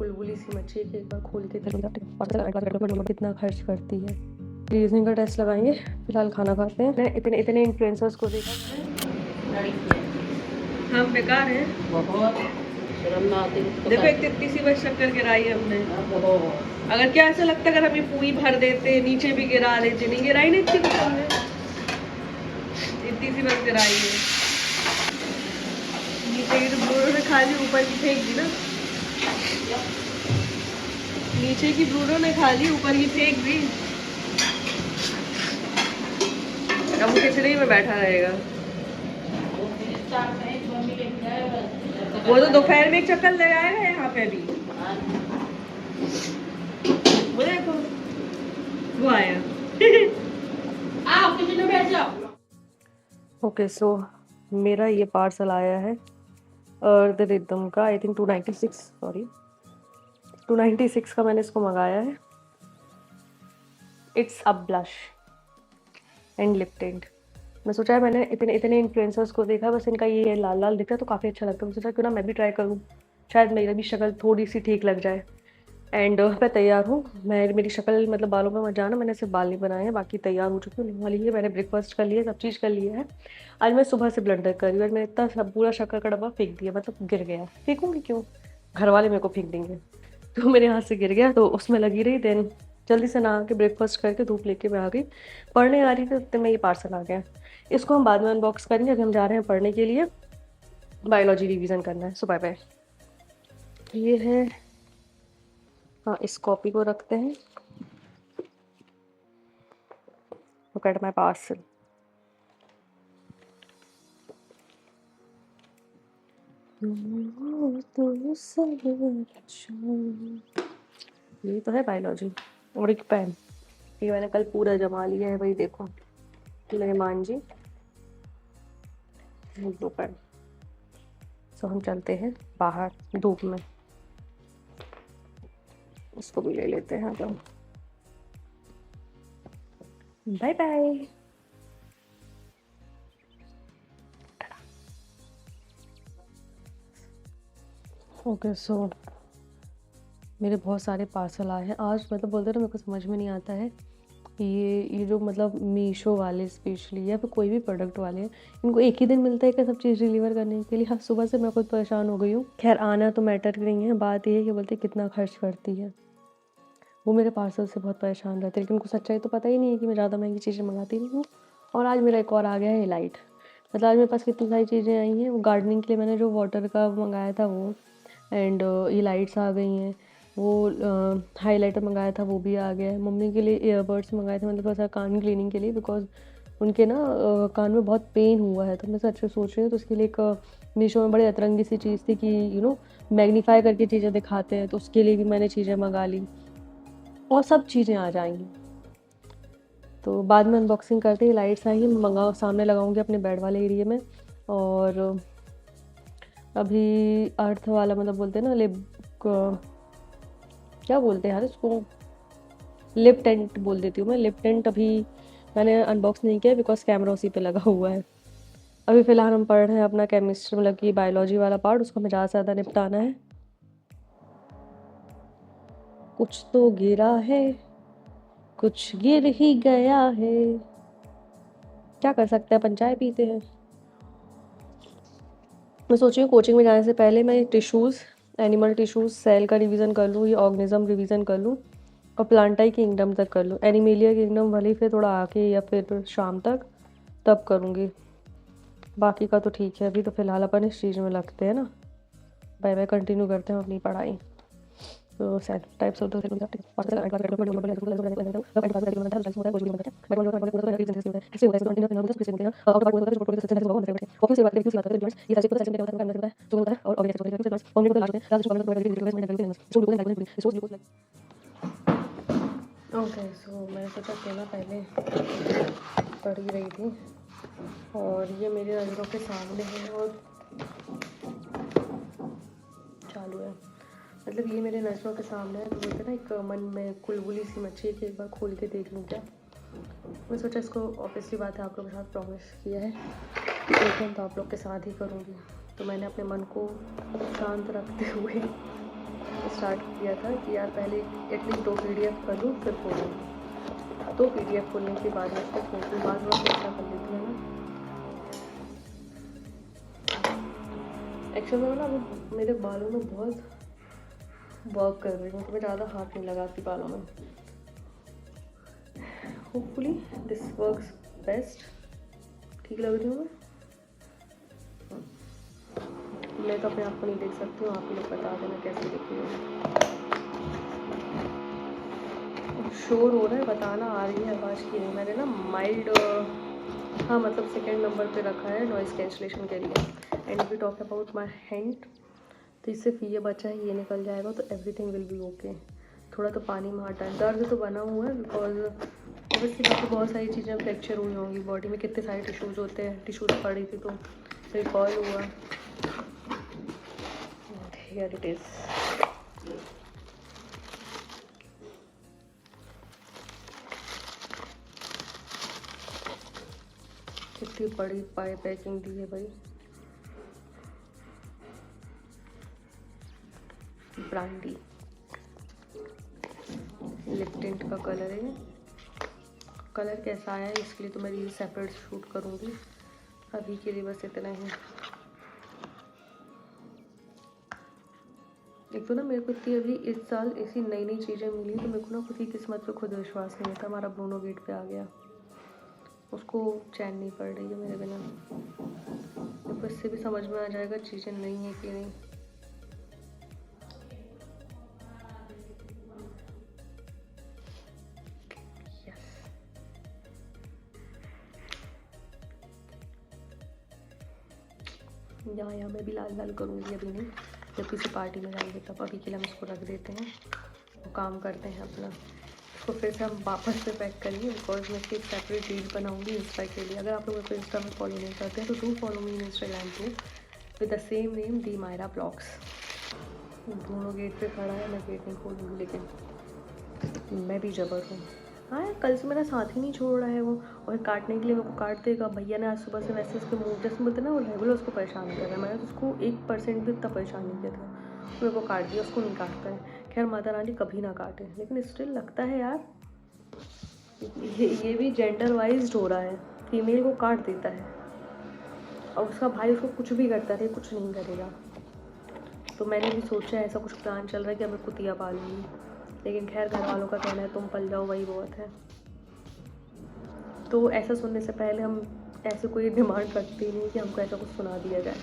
कुलबुली सी मच्छी है कि एक बार खोल के कितना खर्च करती है। रीजनिंग का टेस्ट लगाएंगे, फिलहाल खाना खाते हैं। इतने इतने इन्फ्लुएंसर्स को देखा, हम बेकार हैं। देखो एक इतनी सी बस शक्कर गिराई है हमने। अगर क्या ऐसा लगता है अगर हम ये पूरी भर देते, नीचे भी गिरा लेते, नहीं गिराई नहीं इतनी कुछ हमने, इतनी सी बस गिराई है। नीचे की तो ब्रूनो ने खा ली, ऊपर की फेंक दी ना। नीचे की ब्रूनो ने खा ली, ऊपर की फेंक दी। अब वो खिचड़ी में बैठा रहेगा। वो तो दोपहर में एक चक्कर लगाएगा यहाँ पे भी। वो देखो वो आया। आओ किचन में बैठ जाओ। ओके सो मेरा ये पार्सल आया है अर्ध रिदम का, आई थिंक 296 का मैंने इसको मंगाया है। It's a blush and lip tint. मैं सोचा है, मैंने इतने इतने इन्फ्लुएंसर्स को देखा, बस इनका ये लाल लाल दिखता है तो काफ़ी अच्छा लगता है। मैं सोचा क्यों ना मैं भी ट्राई करूँ, शायद मेरी भी शक्ल थोड़ी सी ठीक लग जाए। एंड मैं तैयार हूँ। मेरी शक्ल मतलब बालों में मत जाना, मैंने सिर्फ बाल नहीं बनाए हैं, बाकी तैयार हो चुकी हूँ वाली है। मैंने ब्रेकफास्ट कर लिया, सब चीज़ कर लिया है। आज मैं सुबह से ब्लंडर कर रही हूँ और मैंने इतना सब पूरा शक्कर का डब्बा फेंक दिया, मतलब गिर गया। फेंकूँगी क्यों, घर वाले मेरे को फेंक देंगे, तो मेरे हाथ से गिर गया, तो उसमें लगी रही। देन जल्दी से नहा के ब्रेकफास्ट करके धूप लेके मैं आ गई। पढ़ने आ रही थी उतने में ये पार्सल आ गया। इसको हम बाद में अनबॉक्स करेंगे। अभी हम जा रहे हैं पढ़ने के लिए, बायोलॉजी रिवीजन करना है। सो बाय बाय। ये है, हाँ इस कॉपी को रखते हैं। Look at my parcel. ये तो है बायोलॉजी और एक पेन, ये मैंने कल पूरा जमा लिया है भाई। देखो मेहमान जी, ब्लू पेन। सो हम चलते हैं बाहर धूप में, इसको भी ले लेते हैं। तो बाय बाय। ओके सो मेरे बहुत सारे पार्सल आए हैं आज। मतलब बोलते ना, मेरे को समझ में नहीं आता है ये जो मतलब मीशो वाले स्पेशली या फिर कोई भी प्रोडक्ट वाले हैं, इनको एक ही दिन मिलता है क्या सब चीज़ डिलीवर करने के लिए। हाँ सुबह से मैं खुद परेशान हो गई हूँ। खैर आना तो मैटर नहीं है, बात ये है कि बोलते कितना खर्च करती है। वो मेरे पार्सल से बहुत परेशान रहते हैं, लेकिन उनको सच्चाई तो पता ही नहीं है कि मैं ज़्यादा महंगी चीज़ें मंगाती नहीं हूँ। और आज मेरा एक और आ गया है लाइट। मतलब आज मेरे पास कितनी सारी चीज़ें आई हैं। वो गार्डनिंग के लिए मैंने जो वाटर का मंगाया था वो, एंड ये लाइट्स आ गई हैं। वो हाइलाइटर मंगाया था वो भी आ गया है। मम्मी के लिए ईयरबड्स मंगाए थे, मतलब थोड़ा सा कान क्लीनिंग के लिए, बिकॉज उनके ना कान में बहुत पेन हुआ है। तो मैं सच में सोच रही हूँ, तो उसके लिए एक मीशो में बड़ी अतरंगी सी चीज़ थी कि मैग्नीफाई करके चीज़ें दिखाते हैं, तो उसके लिए भी मैंने चीज़ें मंगा ली और सब चीज़ें आ जाएंगी। तो बाद में अनबॉक्सिंग करते ही लाइट्स आई, मंगाओ सामने लगाऊंगी अपने बेड वाले एरिया में। और अभी अर्थ वाला मतलब बोलते हैं ना, क्या बोलते हैं यार इसको, लिप टेंट बोल देती हूँ मैं। लिप टेंट अभी मैंने अनबॉक्स नहीं किया बिकॉज कैमरा उसी पे लगा हुआ है। अभी फ़िलहाल हम पढ़ रहे हैं अपना केमिस्ट्री मतलब कि बायोलॉजी वाला पार्ट, उसको हमें ज़्यादा से ज़्यादा निपटाना है। कुछ तो गिरा है, कुछ गिर ही गया है, क्या कर सकते हैं, अपन चाय पीते हैं। मैं सोच रही हूँ कोचिंग में जाने से पहले मैं टिश्यूज़, एनिमल टिश्यूज़, सेल का रिवीजन कर लूँ, ये ऑर्गेनिज्म रिवीजन कर लूँ और प्लांटाई किंगडम तक कर लूँ। एनिमेलिया किंगडम वाली फिर थोड़ा आके या फिर शाम तक तब करूँगी। बाकी का तो ठीक है, अभी तो फ़िलहाल अपन इस चीज़ में लगते हैं ना। बाय बाय, कंटिन्यू करते हैं अपनी पढ़ाई। तो set types of okay so मैंने सोचा क्यों ना पहले पढ़ ही रही थी, और ये मेरे नज़रों के सामने है और चालू है। मतलब ये मेरे नज़रों के सामने है, तो बोलते ना एक मन में कुलबुली सी मच्छी कि एक बार खोल के देख लूँ क्या। मैं सोचा इसको, ऑब्वियसली बात है, आप लोगों के साथ प्रॉमिस किया है लेकिन तो आप लोग के साथ ही करूँगी। तो मैंने अपने मन को शांत रखते हुए स्टार्ट किया था कि यार पहले एटलीस्ट 2 PDF कर लूँ फिर खोलूँगी। 2 PDF खोलने के बाद में इसको खोलती हूँ, बाद में सोचना कर लेती हूँ ना। एक्चुअली मैं ना अभी मेरे बालों में बहुत वर्क कर रही हूँ, तो मैं ज़्यादा हाथ नहीं लगाती बालों में। Hopefully this works best. ठीक लग रही हूँ मैं तो अपने आप को नहीं देख सकती हूँ, आप ही लोग बता देना कैसे दिख रही हूँ। शोर हो रहा है, बताना आ रही है आवाज़ की नहीं। मैंने ना माइल्ड हाँ मतलब सेकेंड नंबर पे रखा है नॉइज़ कैंसलेशन के लिए। And we talk about my hand, तो इससे ये बचा है, ये निकल जाएगा तो एवरीथिंग विल बी ओके। थोड़ा तो पानी में हटा है, दर्द तो बना हुआ है बिकॉज ऑब्वियसली बाकी बहुत सारी चीज़ें फ्रैक्चर हुई होंगी बॉडी में। कितने सारे टिश्यूज़ होते हैं, टिश्यूज़ पड़ी थी तो रिकॉल हुआ। Here it is. कितनी बड़ी पाई पैकिंग दी है भाई। ब्रांडी लिप टिंट का कलर है। कलर कैसा आया है इसके लिए तो मैं रील सेपरेट शूट करूँगी, अभी के लिए बस इतना ही। एक तो ना मेरे को इतनी अभी इस साल ऐसी नई नई चीज़ें मिली तो मेरे को ना खुद की किस्मत पे खुद विश्वास नहीं था। हमारा ब्रूनो गेट पे आ गया, उसको चैन नहीं पड़ रही है मेरे बिना। मेरे को इससे भी समझ में आ जाएगा चीज़ें नहीं है कि नहीं। यहाँ मैं भी लाल लाल करूँगी, अभी नहीं, जब किसी पार्टी में जाएंगे तब। अभी के लिए हम इसको रख देते हैं, वो काम करते हैं अपना। इसको फिर से हम वापस से पैक करेंगे बिकॉज मैं इसकी सेपरेट रील बनाऊंगी इंस्टा के लिए। अगर आप लोग मेरे को इंस्टा में फॉलो नहीं करते हैं तो do follow me in Instagram too with the same name the Myra blogs. दोनों गेट पे खड़ा है, मैं गेट नहीं खोलूँगी लेकिन मैं भी जबर हूँ। हाँ यार, कल से मेरा साथ ही नहीं छोड़ रहा है वो, और काटने के लिए मेरे को काट देगा। भैया ने आज सुबह से वैसे उसके मुँह जैसे बोलते ना वो रेगुलर उसको परेशान कर रहा है। मैंने तो उसको 1% भी इतना परेशान नहीं किया था, मेरे को काट दिया। उसको नहीं काटता है, खैर माता रानी कभी ना काटे, लेकिन स्टिल लगता है यार ये भी जेंडर वाइज हो रहा है। फीमेल को काट देता है और उसका भाई उसको कुछ भी करता रहे, कुछ नहीं करेगा। तो मैंने भी सोचा ऐसा कुछ प्लान चल रहा है कि मैं कुतिया पालूंगी, लेकिन खैर घर वालों का कहना है तुम पल जाओ वही बहुत है। तो ऐसा सुनने से पहले हम ऐसे कोई डिमांड रखते ही नहीं कि हमको ऐसा कुछ सुना दिया जाए।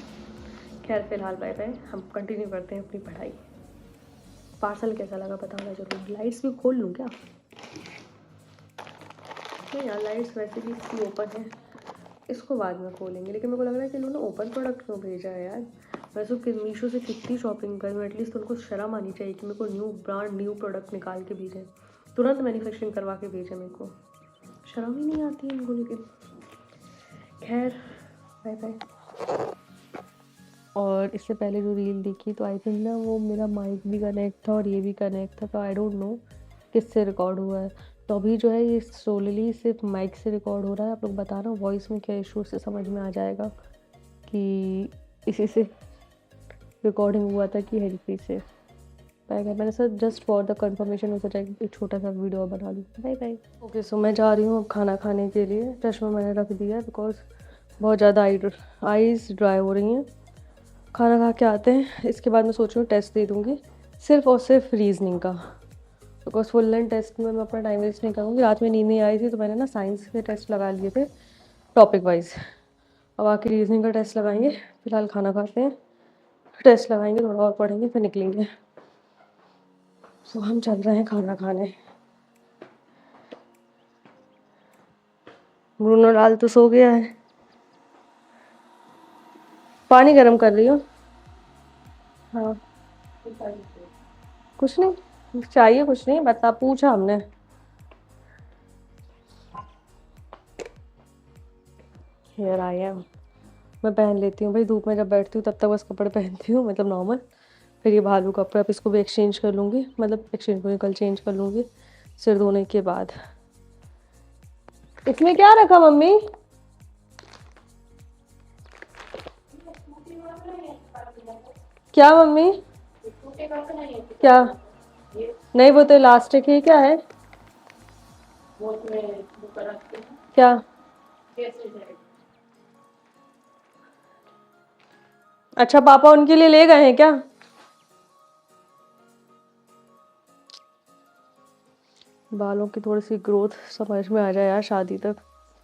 खैर फिलहाल बाय बाय, हम कंटिन्यू करते हैं अपनी पढ़ाई। पार्सल कैसा लगा बताना जरूर। लाइट्स भी खोल लूँ क्या? नहीं यार, लाइट्स वैसे भी इसकी ओपन है, इसको बाद में खोलेंगे। लेकिन मेरे को लग रहा है कि इन्होंने ओपन प्रोडक्ट क्यों भेजा है यार। वैसे मीशो से कितनी शॉपिंग करूँ, एटलीस्ट उनको शर्म आनी चाहिए कि मेरे को न्यू ब्रांड न्यू प्रोडक्ट निकाल के भेजें, तुरंत मैन्युफैक्चरिंग करवा के भेजें। मेरे को शर्म ही नहीं आती इनको। लेकिन खैर बाय बाय। और इससे पहले जो रील देखी तो आई थिंक ना वो मेरा माइक भी कनेक्ट था और ये भी कनेक्ट था, तो आई डोंट नो किससे रिकॉर्ड हुआ है। तो अभी जो है ये सोलली सिर्फ माइक से रिकॉर्ड हो रहा है। आप लोग बताना वॉइस में क्या इशू, से समझ में आ जाएगा कि इसी से रिकॉर्डिंग हुआ था कि हेडफ्री से। मैंने sir just for the confirmation हो सोचा एक छोटा सा वीडियो बना लूँ। Bye bye. ओके सो मैं जा रही हूँ अब खाना खाने के लिए। चश्मा मैंने रख दिया है बिकॉज बहुत ज़्यादा आईज ड्राई हो रही हैं। खाना खा के आते हैं, इसके बाद मैं सोच रही हूँ टेस्ट दे दूँगी सिर्फ और सिर्फ रीजनिंग का, बिकॉज फुल लेंथ टेस्ट में मैं अपना टाइम वेस्ट नहीं करूँगी। रात में नींद नहीं आई थी तो मैंने ना साइंस के टेस्ट लगा लिए थे टॉपिक वाइज। अब आके रीजनिंग का टेस्ट लगाएंगे। फिलहाल खाना खाते हैं, टेस्ट लगाएंगे, थोड़ा और पढ़ेंगे, फिर निकलेंगे। सो हम चल रहे हैं खाना खाने। ब्रूनो लाल तो सो गया है। पानी गर्म कर रही हो? हाँ कुछ नहीं चाहिए, कुछ नहीं बता, पूछा हमने। हेयर आई एम, मैं पहन लेती हूँ भाई, धूप में जब बैठती हूँ तब तक बस कपड़े पहनती हूँ, मतलब नॉर्मल। फिर ये भालू कपड़े, अब इसको भी एक्सचेंज कर लूँगी, मतलब एक्सचेंज को कल चेंज कर लूँगी सिर धोने के बाद। इसमें क्या रखा मम्मी? क्या मम्मी? क्या? नहीं वो तो इलास्टिक ही, क्या है? क्या? अच्छा पापा उनके लिए ले गए हैं क्या? बालों की थोड़ी सी ग्रोथ समझ में आ जाए यार शादी तक।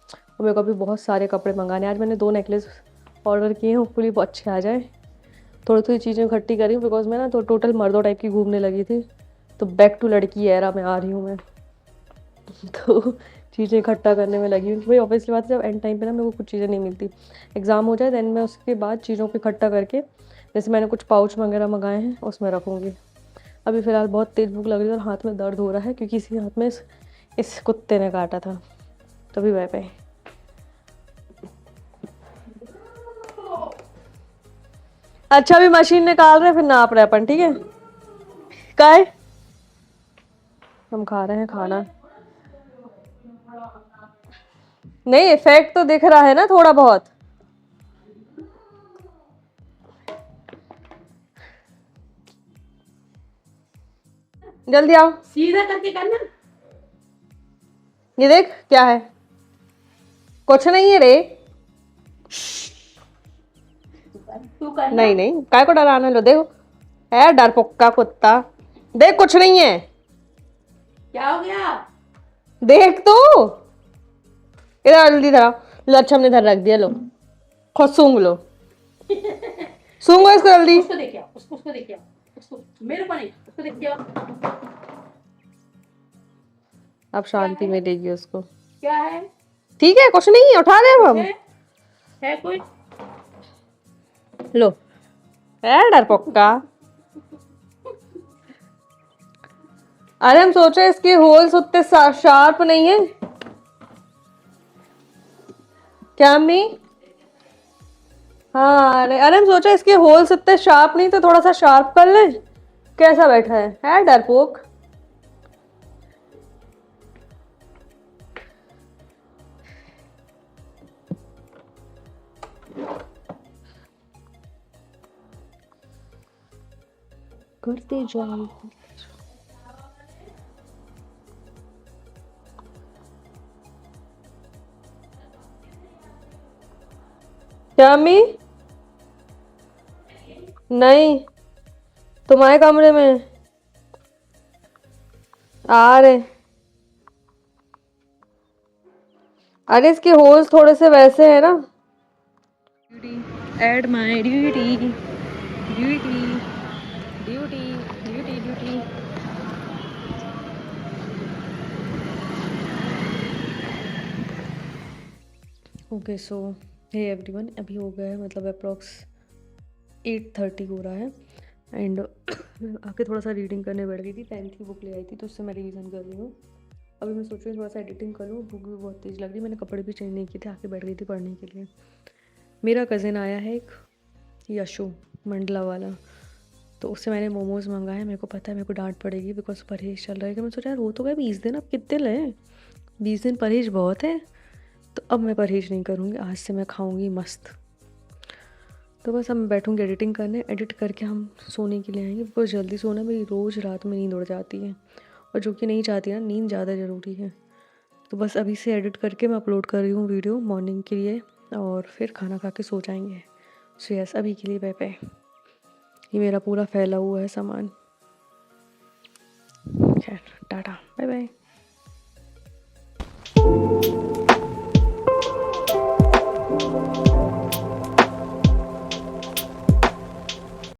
और मेरे को अभी बहुत सारे कपड़े मंगाने, आज मैंने 2 नेकलेस ऑर्डर किए हैं, होपफुली बहुत अच्छे आ जाए। थोड़ी थोड़ी चीज़ें इकट्ठी करी बिकॉज मैं ना तो टोटल मर्दों टाइप की घूमने लगी थी, तो बैक टू लड़की एरा में आ रही हूँ मैं। तो चीज़ें इकट्ठा करने में लगी हूँ भाई। ऑब्वियसली बात है, जब एंड टाइम पे ना मेरे को कुछ चीज़ें नहीं मिलती, एग्ज़ाम हो जाए देन मैं उसके बाद चीज़ों को इकट्ठा करके, जैसे मैंने कुछ पाउच वगैरह मंगाए हैं उसमें रखूँगी। अभी फ़िलहाल बहुत तेज़ भूख लग रही है और हाथ में दर्द हो रहा है क्योंकि इसी हाथ में इस कुत्ते ने काटा था, तभी वह पे। अच्छा अभी मशीन निकाल रहे हैं, फिर नाप रहे हैं अपन, ठीक है? काय हम खा रहे हैं खाना। नहीं इफेक्ट तो दिख रहा है ना थोड़ा बहुत। जल्दी आओ, सीधा करके करना। ये देख क्या है। कुछ नहीं है रे। तू करना। नहीं नहीं, काय को डराना, लो देखो है डरपोका कुत्ता। देख कुछ नहीं है, क्या हो गया? देख तो। इधर जल्दी धरा लो। अच्छा हमने इधर रख दिया, लो खुद सूंघ लो, सूंघो इसको जल्दी। उसको देखिए, उसको देखिए, उसको, मेरे को नहीं, उसको देखिए। अब शांति मिलेगी उसको। क्या है? ठीक है कुछ नहीं है, उठा दे अब हम। है कोई? लो है डरपोका। अरे हम सोचे इसके होल्स उतने शार्प नहीं है क्या अम्मी? हाँ अरे हम सोचा इसके होल्स इतने शार्प नहीं, तो थोड़ा सा शार्प कर लें। कैसा बैठा है डरपोक। करते जाओ। क्या अम्मी? नहीं तुम्हारे कमरे में आ रहे। अरे इसके होल्स थोड़े से वैसे है ना। एड my duty duty duty duty duty. Okay so hey everyone, अभी हो गया है मतलब अप्रॉक्स 8:30 हो रहा है एंड आके थोड़ा सा रीडिंग करने बैठ गई थी। 10th की बुक ले आई थी तो उससे मैं रिवीजन कर रही हूँ। अभी मैं सोच रही हूँ थोड़ा सा एडिटिंग कर लूँ, भूख भी बहुत तेज़ लग रही है। मैंने कपड़े भी चेंज नहीं किए थे, आके बैठ गई थी पढ़ने के लिए। मेरा कज़िन आया है एक, यशु मंडला वाला, तो उससे मैंने मोमोज़ मंगाए। मेरे को पता है मेरे को डांट पड़ेगी बिकॉज परहेज चल रहा है, कि मैं सोचा यार हो तो गए 20 दिन, अब कितने लें, 20 दिन परहेज बहुत है। तो अब मैं परहेज नहीं करूँगी, आज से मैं खाऊँगी मस्त। तो बस अब मैं बैठूँगी एडिटिंग करने, एडिट करके हम सोने के लिए आएंगे बिकॉज जल्दी सोना मेरी रोज़ रात में नींद उड़ जाती है, और जो कि नहीं चाहती ना, नींद ज़्यादा ज़रूरी है। तो बस अभी से एडिट करके मैं अपलोड कर रही हूँ वीडियो मॉर्निंग के लिए, और फिर खाना खा के सो जाएंगे। सो यस अभी के लिए बाय बाय। ये मेरा पूरा फैला हुआ है सामान। खैर टाटा बाय बाय।